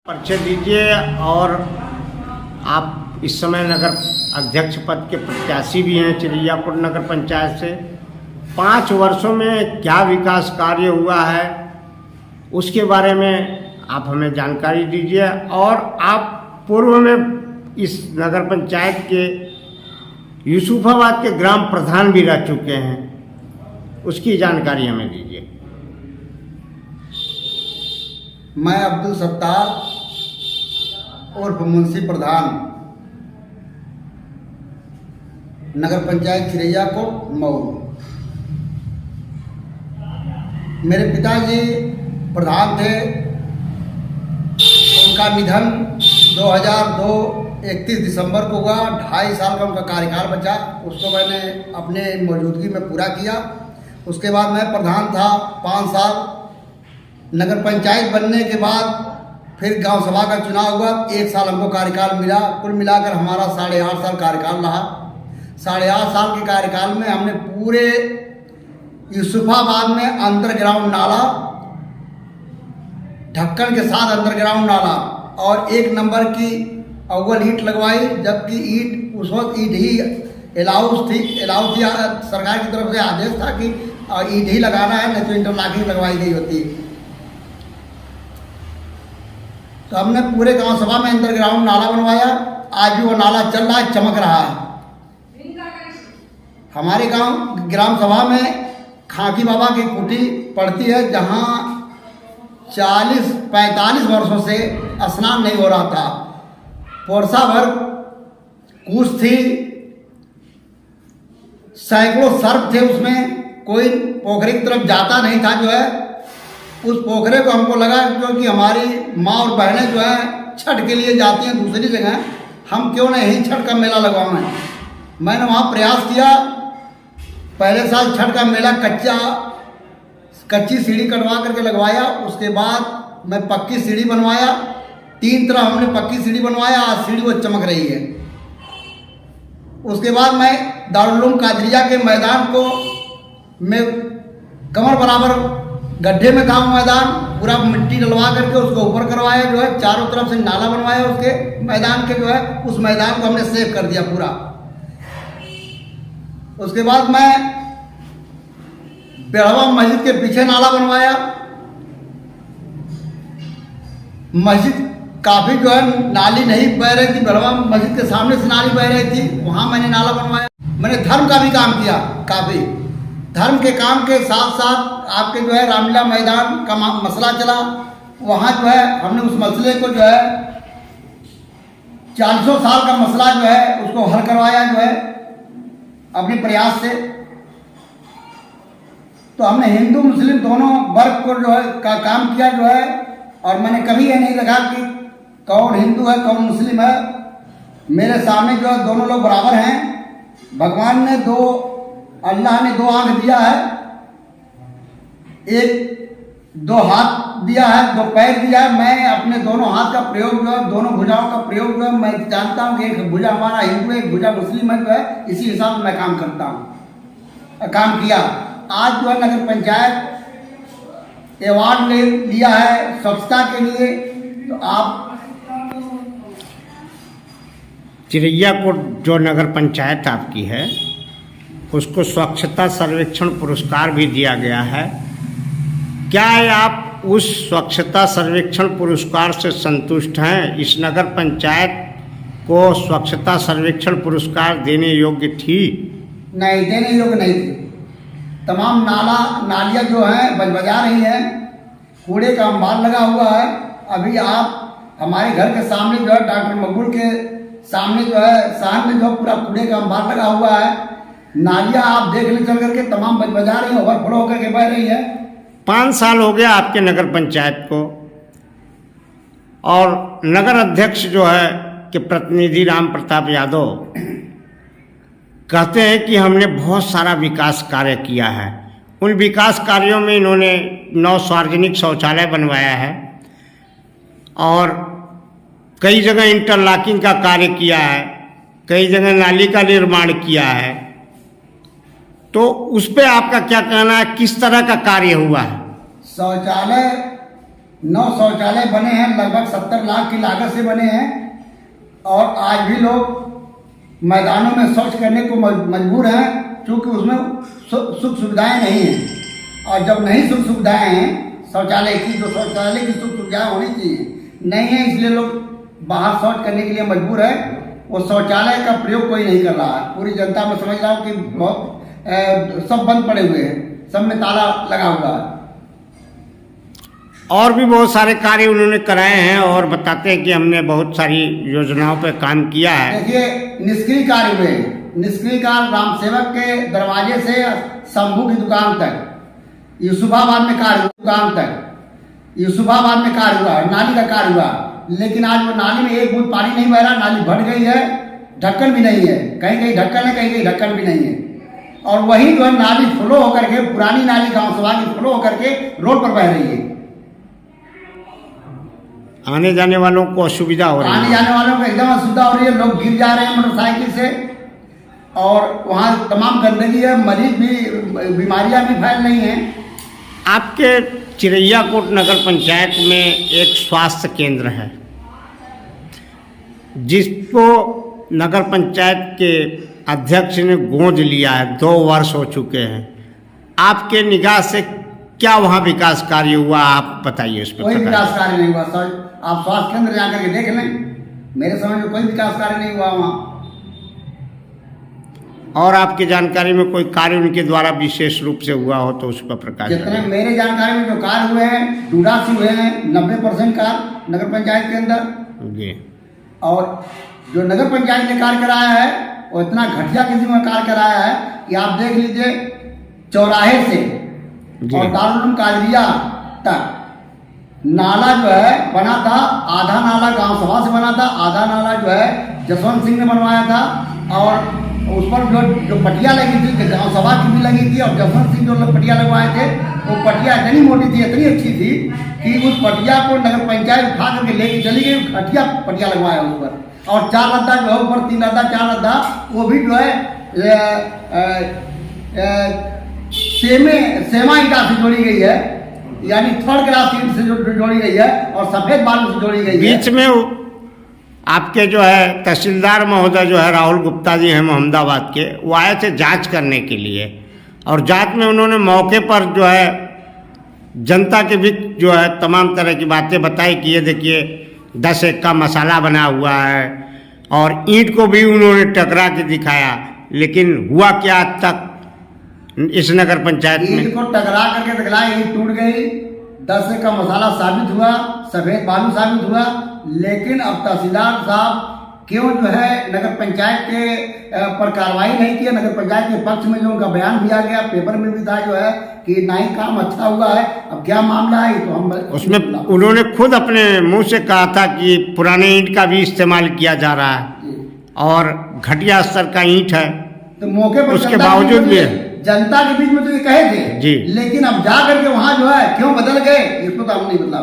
परिचय दीजिए। और आप इस समय नगर अध्यक्ष पद के प्रत्याशी भी हैं चिरैयापुर नगर पंचायत से। 5 वर्षों में क्या विकास कार्य हुआ है उसके बारे में आप हमें जानकारी दीजिए। और आप पूर्व में इस नगर पंचायत के यूसुफाबाद के ग्राम प्रधान भी रह चुके हैं, उसकी जानकारी हमें दीजिए। मैं अब्दुल सत्तार उर्फ मुंशी प्रधान, नगर पंचायत चिरैयाकोट मऊ। मेरे पिताजी प्रधान थे, उनका निधन 2002 31 दिसंबर को हुआ। 2.5 साल का उनका कार्यकाल बचा, उसको मैंने अपने मौजूदगी में पूरा किया। उसके बाद मैं प्रधान था 5 साल। नगर पंचायत बनने के बाद फिर गांव सभा का चुनाव हुआ, 1 साल हमको कार्यकाल मिला। कुल मिलाकर हमारा 8.5 साल कार्यकाल रहा। 8.5 साल के कार्यकाल में हमने पूरे यूसुफाबाद में अंडरग्राउंड नाला, ढक्कन के साथ अंडरग्राउंड नाला और 1 नंबर की अव्वल ईंट लगवाई, जबकि ईंट उस वक्त ईंट ही अलाउड थी। सरकार की तरफ से आदेश था कि ईंट ही लगाना है, नहीं तो इंटरलॉकिंग लगवाई गई होती। तो हमने पूरे गांव सभा में अंडरग्राउंड नाला बनवाया। आज भी वो नाला चल रहा है, चमक रहा है। हमारे गांव ग्राम सभा में खाकी बाबा की कुटी पड़ती है, जहां 40-45 वर्षों से स्नान नहीं हो रहा था। पोरसा भर कूस थी, सैकड़ों सर्प थे उसमें, कोई पोखरे की तरफ जाता नहीं था। जो है उस पोखरे को हमको लगा क्योंकि हमारी माँ और बहनें जो है छठ के लिए जाती हैं दूसरी जगह, हम क्यों नहीं यहीं छठ का मेला लगवाएं। मैंने वहाँ प्रयास किया। पहले साल छठ का मेला कच्ची सीढ़ी कटवा करके लगवाया। उसके बाद मैं पक्की सीढ़ी बनवाया। 3 तरफ हमने पक्की सीढ़ी बनवाया। आज सीढ़ी वो चमक रही है। उसके बाद मैं दारुल उलूम कादरिया के मैदान को मैं कमर बराबर गड्ढे में था वो मैदान, पूरा मिट्टी डलवा करके उसको ऊपर करवाया। जो है चारों तरफ से नाला बनवाया उसके मैदान के, जो है उस मैदान को हमने सेव कर दिया पूरा। उसके बाद मैं बेड़वा मस्जिद के पीछे नाला बनवाया। मस्जिद काफ़ी जो है नाली नहीं बह रही थी, बेड़वा मस्जिद के सामने से नाली बह रही थी, वहाँ मैंने नाला बनवाया। मैंने धर्म का भी काम किया। काफ़ी धर्म के काम के साथ साथ आपके जो है रामलीला मैदान का मसला चला, वहाँ जो है हमने उस मसले को जो है 400 साल का मसला जो है उसको हल करवाया जो है अपने प्रयास से। तो हमने हिंदू मुस्लिम दोनों वर्ग को जो है का काम किया जो है। और मैंने कभी ये नहीं देखा कि कौन हिंदू है कौन मुस्लिम है। मेरे सामने जो है दोनों लोग बराबर हैं। भगवान ने अल्लाह ने 2 आंख दिया है, 2 हाथ दिया है, 2 पैर दिया है। मैं अपने दोनों हाथ का प्रयोग जो है, दोनों भुजाओं का प्रयोग जो है, मैं जानता हूँ कि एक भुजा हमारा हिंदू है, एक भुजा मुस्लिम है, जो है इसी हिसाब से मैं काम करता हूँ, काम किया। आज जो है नगर पंचायत अवार्ड लिया है स्वच्छता के लिए। तो आप चिरैयाकोट जो नगर पंचायत आपकी है उसको स्वच्छता सर्वेक्षण पुरस्कार भी दिया गया है। क्या आप उस स्वच्छता सर्वेक्षण पुरस्कार से संतुष्ट हैं? इस नगर पंचायत को स्वच्छता सर्वेक्षण पुरस्कार देने योग्य थी? नहीं, देने योग्य नहीं थी। तमाम नालियाँ जो हैं बजा रही हैं, कूड़े का अंबार लगा हुआ है। अभी आप हमारे घर के सामने जो है डॉक्टर मकबूल के सामने जो है सहन में जो पूरा कूड़े का अंबार लगा हुआ है। नालियाँ आप देख ले चल करके तमाम बजा रही है, ओवरफ्लो होकर के बह रही है। 5 साल हो गया आपके नगर पंचायत को, और नगर अध्यक्ष जो है के प्रतिनिधि राम प्रताप यादव कहते हैं कि हमने बहुत सारा विकास कार्य किया है। उन विकास कार्यों में इन्होंने 9 सार्वजनिक शौचालय बनवाया है और कई जगह इंटरलॉकिंग का कार्य किया है, कई जगह नाली का निर्माण किया है। तो उस पर आपका क्या कहना है, किस तरह का कार्य हुआ है? शौचालय 9 शौचालय बने हैं, लगभग 70 लाख की लागत से बने हैं। और आज भी लोग मैदानों में शौच करने को मजबूर हैं, क्योंकि उसमें सुख सुविधाएं नहीं हैं। और जब नहीं सुख सुविधाएं हैं शौचालय की, जो शौचालय की सुख सुविधाएं होनी चाहिए नहीं है, इसलिए लोग बाहर शौच करने के लिए मजबूर है। वो शौचालय का प्रयोग कोई नहीं कर रहा है। पूरी जनता में समझ रहा हूँ कि बहुत सब बंद पड़े हुए हैं, सब में ताला लगा हुआ है। और भी बहुत सारे कार्य उन्होंने कराए हैं और बताते हैं कि हमने बहुत सारी योजनाओं पे काम किया है। देखिए, निष्क्रिय कार्य हुए, निष्क्रिय कार्य राम सेवक के दरवाजे से शंभू की दुकान तक, यूसुफाबाद में कार्य दुकान तक यूसुफाबाद में कार्य हुआ, नाली का कार्य हुआ। लेकिन आज वो नाली में एक बूंद पानी नहीं बह रहा, नाली भट गई है, ढक्कन भी नहीं है, कहीं कहीं ढक्कन है, कहीं कहीं ढक्कन भी नहीं है। और वही जो है नाली फ्लो होकर के, पुरानी नाली गांव सभा की फ्लो होकर के रोड पर बह रही है। आने जाने वालों को असुविधा हो रही है, आने जाने वालों को एकदम असुविधा हो रही है। लोग गिर जा रहे हैं मोटरसाइकिल से, और वहाँ तमाम गंदगी है, मरीज भी, बीमारियां भी फैल रही हैं। आपके चिरैयाकोट नगर पंचायत में एक स्वास्थ्य केंद्र है, जिसको नगर पंचायत के अध्यक्ष ने गोद लिया है, 2 वर्ष हो चुके हैं। आपके निगाह से क्या वहाँ विकास कार्य हुआ, आप बताइए उस पर। कोई विकास कार्य नहीं हुआ सर, आप स्वास्थ्य केंद्र जाकर के देख लें, मेरे समझ में कोई विकास कार्य नहीं हुआ वहाँ। और आपकी जानकारी में कोई कार्य उनके द्वारा विशेष रूप से हुआ हो तो उस पर प्रकाश जितने डालिए। मेरे जानकारी में जो कार्य हुए हैं, डूडासी हुए हैं 90% कार्य नगर पंचायत के अंदर। जी। और जो नगर पंचायत ने कार्य कराया है वो इतना घटिया किस्म में कार्य कराया है कि आप देख लीजिए, चौराहे से और दारुल कादरिया तक नाला जो है बना था, आधा नाला गांव सभा से बना था, आधा नाला जो है जसवंत सिंह ने बनवाया था। और उस पर जो पटिया लगी थी गांव सभा की भी लगी थी, और जसवंत सिंह जो पटिया लगवाए थे वो पटिया इतनी मोटी थी, इतनी अच्छी थी कि उस पटिया को नगर पंचायत उठा करके लेके चली गई, घटिया पटिया लगवाया उस पर। और 4 रद्दा जो है ऊपर, 3 रद्दा 4 रद्दा, वो भी जो है सेमा ईटा से जोड़ी गई है, यानी 3rd क्लास ईंट से जोड़ी गई है, और सफेद बालू से जोड़ी गई है। बीच में आपके जो है तहसीलदार महोदय जो है राहुल गुप्ता जी हैं मोहम्मदाबाद के, वो आए थे जांच करने के लिए, और जांच में उन्होंने मौके पर जो है जनता के बीच जो है तमाम तरह की बातें बताई कि ये देखिए 10 एक का मसाला बना हुआ है, और ईंट को भी उन्होंने टकरा के दिखाया। लेकिन हुआ क्या आज तक इस नगर पंचायत में? ईंट को टकरा करके दिखलाया, ईंट टूट गई, 10 एक का मसाला साबित हुआ, सफेद बालू साबित हुआ। लेकिन अब तहसीलदार साहब क्यों जो है नगर पंचायत के पर कार्रवाई नहीं की? नगर पंचायत के पक्ष में जो उनका बयान भी आ गया, पेपर में भी था जो है कि ना ही काम अच्छा हुआ है। अब क्या मामला है तो हम उसमें उन्होंने खुद अपने मुंह से कहा था कि पुराने ईंट का भी इस्तेमाल किया जा रहा है और घटिया स्तर का ईंट है, तो मौके पर उसके बावजूद भी जनता के बीच में तो ये कहे थे जी। लेकिन अब जा करके वहाँ जो है क्यों बदल गए, इसको तो हम नहीं बदला।